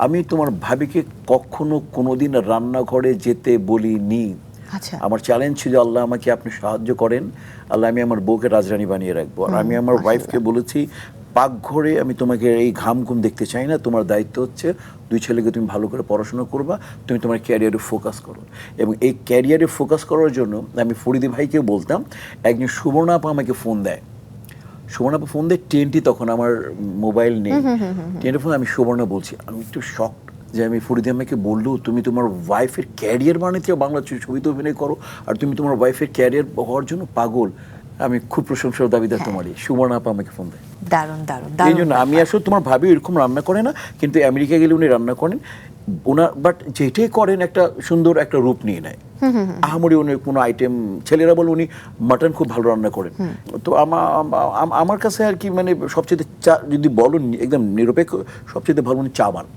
আমি তোমার ভাবিকে কখনো কোনোদিন রান্নাঘরে যেতে বলিনি। আচ্ছা। আমার চ্যালেঞ্জ ছিল, আল্লাহ আমাকে আপনি সাহায্য করেন, আল্লাহ আমি আমার বউকে রাজরানী বানিয়ে রাখবো। আর আমি আমার ওয়াইফকে বলেছি, পাকঘরে আমি তোমাকে এই ঘাম ঘুম দেখতে চাই না, তোমার দায়িত্ব হচ্ছে দুই ছেলেকে তুমি ভালো করে পড়াশোনা করবা, তুমি তোমার ক্যারিয়ারে ফোকাস করো। এবং এই ক্যারিয়ারে ফোকাস করার জন্য আমি ফরিদি ভাইকেও বলতাম, একজন সুবর্ণা আপা আমাকে ফোন দেয়, সুবর্ণা আপা ফোন দেয়, টেনটি তখন আমার মোবাইল নেই, টেনের ফোন, আমি সুবর্ণা বলছি, আমি একটু শক যে আমি ফরিদি আমাকে বললো তুমি তোমার ওয়াইফের ক্যারিয়ার বানাতে বাংলা ছবিতে অভিনয় করো, আর তুমি তোমার ওয়াইফের ক্যারিয়ার হওয়ার জন্য পাগল। আমি খুব প্রশংসার দাবিদার তোমারই। সুবর্ণা আপা আমাকে ফোন দেয়। দারুণ দারুণ এই জন্য আমি আসলে, তোমার ভাবি এরকম রান্না করে না, কিন্তু আমেরিকা গেলে উনি রান্না করেন ওনার, বাট যেটাই করেন একটা সুন্দর একটা রূপ নিয়ে নেয়। আহামরি উনি কোনো আইটেম, ছেলেরা বলে উনি মাটন খুব ভালো রান্না করেন। তো আমার কাছে আর কি, মানে সবচেয়ে যদি বলো একদম নিরপেক্ষ, সবচেয়ে ভালো উনি চা বানান।